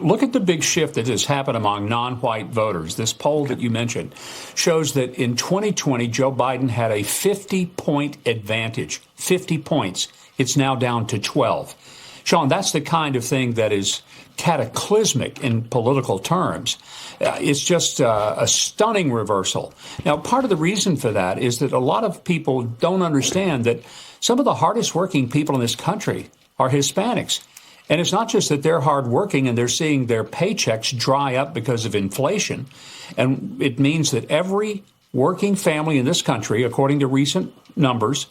look at the big shift that has happened among non-white voters. This poll that you mentioned shows that in 2020, Joe Biden had a 50-point advantage, 50 points. It's now down to 12. Sean, that's the kind of thing that is cataclysmic in political terms. It's just a stunning reversal. Now, part of the reason for that is that a lot of people don't understand that some of the hardest working people in this country are Hispanics. And it's not just that they're hardworking and they're seeing their paychecks dry up because of inflation. And it means that every working family in this country, according to recent numbers,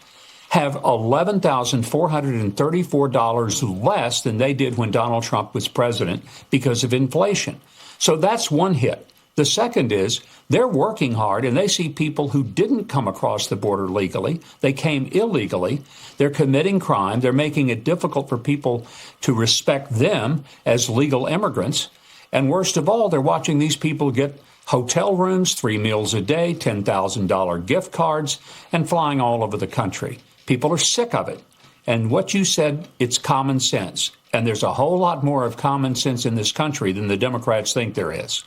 have $11,434 less than they did when Donald Trump was president because of inflation. So that's one hit. The second is they're working hard and they see people who didn't come across the border legally. They came illegally. They're committing crime. They're making it difficult for people to respect them as legal immigrants. And worst of all, they're watching these people get hotel rooms, 3 meals a day, $10,000 gift cards, and flying all over the country. People are sick of it. And what you said, it's common sense. And there's a whole lot more of common sense in this country than the Democrats think there is.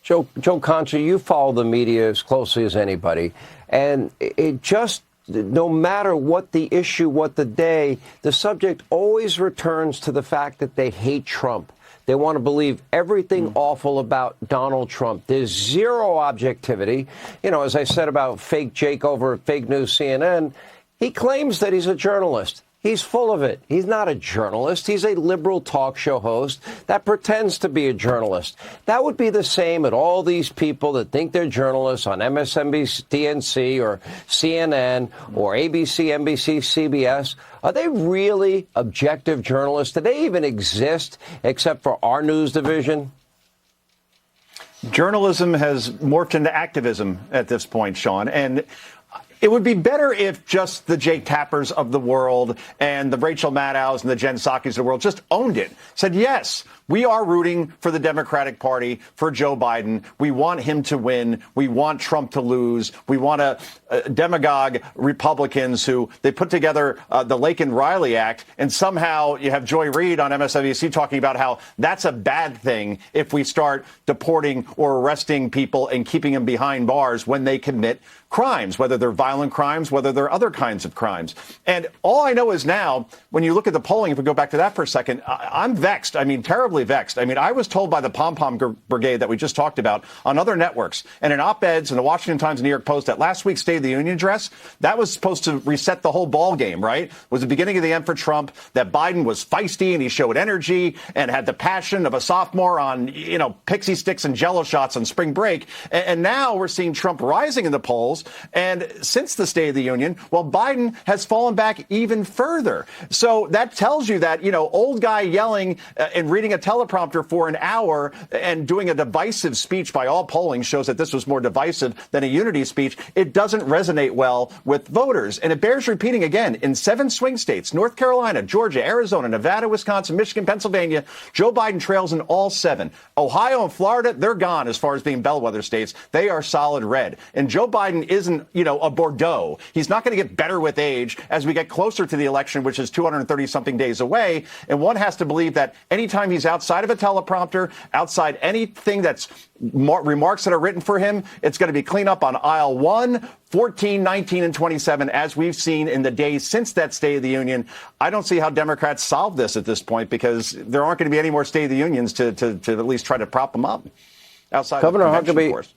Joe Concha, you follow the media as closely as anybody. And it just, no matter what the issue, what the day, the subject always returns to the fact that they hate Trump. They want to believe everything awful about Donald Trump. There's zero objectivity. You know, as I said about fake Jake over at Fake News CNN, he claims that he's a journalist. He's full of it. He's not a journalist. He's a liberal talk show host that pretends to be a journalist. That would be the same at all these people that think they're journalists on MSNBC, DNC, or CNN, or ABC, NBC, CBS. Are they really objective journalists? Do they even exist except for our news division? Journalism has morphed into activism at this point, Sean. And it would be better if just the Jake Tappers of the world and the Rachel Maddows and the Jen Psaki's of the world just owned it, said, yes, we are rooting for the Democratic Party, for Joe Biden. We want him to win. We want Trump to lose. We want to demagogue Republicans who they put together the Laken Riley Act. And somehow you have Joy Reid on MSNBC talking about how that's a bad thing if we start deporting or arresting people and keeping them behind bars when they commit crimes, whether they're violent crimes, whether they're other kinds of crimes. And all I know is now, when you look at the polling, if we go back to that for a second, I'm vexed. I mean, terribly vexed. I mean, I was told by the pom-pom brigade that we just talked about on other networks and in op-eds in the Washington Times and New York Post that last week's State of the Union address, that was supposed to reset the whole ball game, right? Was the beginning of the end for Trump, that Biden was feisty and he showed energy and had the passion of a sophomore on, you know, pixie sticks and jello shots on spring break. And now we're seeing Trump rising in the polls. And since the State of the Union, well, Biden has fallen back even further. So that tells you that, you know, old guy yelling and reading a teleprompter for an hour and doing a divisive speech by all polling shows that this was more divisive than a unity speech. It doesn't resonate well with voters. And it bears repeating again, in 7 swing states, North Carolina, Georgia, Arizona, Nevada, Wisconsin, Michigan, Pennsylvania, Joe Biden trails in all 7. Ohio and Florida, they're gone as far as being bellwether states. They are solid red. And Joe Biden isn't, you know, a Bordeaux. He's not going to get better with age as we get closer to the election, which is 230-something days away. And one has to believe that anytime he's outside of a teleprompter, outside anything that's remarks that are written for him, it's going to be clean up on aisle 1, 14, 19, and 27, as we've seen in the days since that State of the Union. I don't see how Democrats solve this at this point because there aren't going to be any more State of the Unions to at least try to prop them up outside Governor of the convention, Huckabee, of course.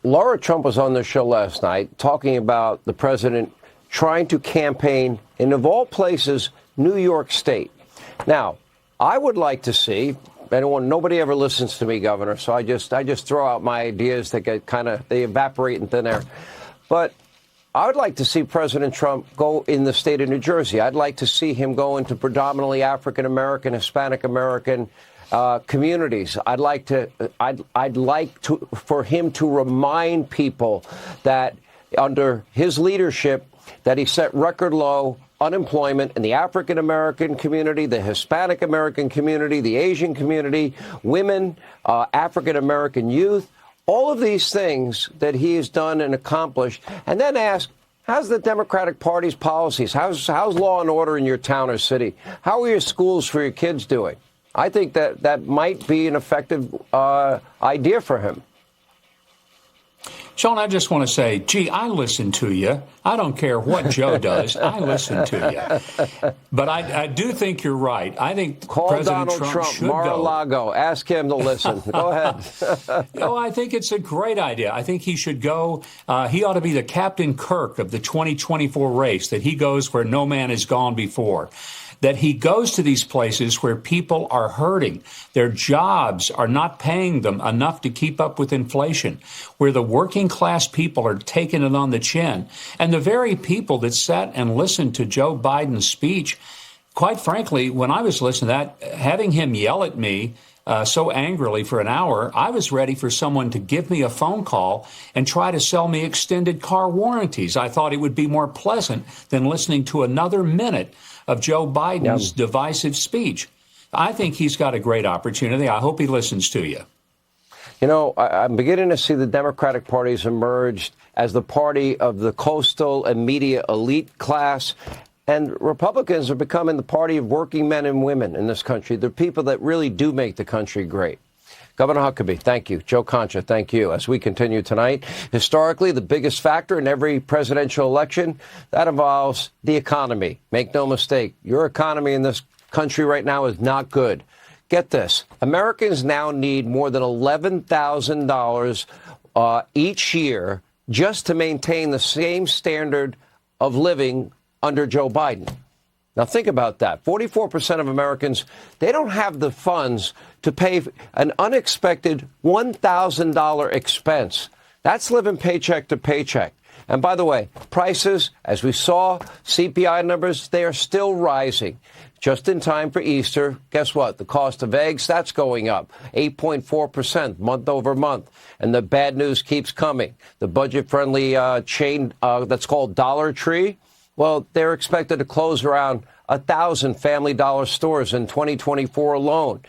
Laura Trump was on the show last night talking about the president trying to campaign in, of all places, New York State. Now, I would like to see, nobody ever listens to me, Governor, so I just throw out my ideas that get they evaporate in thin air. But I would like to see President Trump go in the state of New Jersey. I'd like to see him go into predominantly African American, Hispanic American communities. I'd like for him to remind people that under his leadership that he set record low unemployment in the African American community, the Hispanic American community, the Asian community, women, African American youth, all of these things that he has done and accomplished, and then ask, how's the Democratic Party's policies? How's law and order in your town or city? How are your schools for your kids doing? I think that might be an effective idea for him. Sean, I just want to say, gee, I listen to you. I don't care what Joe does. I listen to you. But I do think you're right. I think Call President Donald Trump should Mar-a-Lago. Ask him to listen. Go ahead. I think it's a great idea. I think he should go. He ought to be the Captain Kirk of the 2024 race, that he goes where no man has gone before. That he goes to these places where people are hurting. Their jobs are not paying them enough to keep up with inflation, where the working class people are taking it on the chin. And the very people that sat and listened to Joe Biden's speech, quite frankly, when I was listening to that, having him yell at me so angrily for an hour, I was ready for someone to give me a phone call and try to sell me extended car warranties. I thought it would be more pleasant than listening to another minute of Joe Biden's divisive speech. I think he's got a great opportunity. I hope he listens to you. You know, I'm beginning to see the Democratic Party's emerged as the party of the coastal and media elite class. And Republicans are becoming the party of working men and women in this country. They're people that really do make the country great. Governor Huckabee, thank you. Joe Concha, thank you. As we continue tonight, historically, the biggest factor in every presidential election, that involves the economy. Make no mistake, your economy in this country right now is not good. Get this. Americans now need more than $11,000 each year just to maintain the same standard of living under Joe Biden. Now, think about that. 44% of Americans, they don't have the funds to pay an unexpected $1,000 expense. That's living paycheck to paycheck. And by the way, prices, as we saw, CPI numbers, they are still rising. Just in time for Easter, guess what? The cost of eggs, that's going up 8.4% month over month. And the bad news keeps coming. The budget-friendly chain that's called Dollar Tree, well, they're expected to close around 1,000 Family Dollar stores in 2024 alone.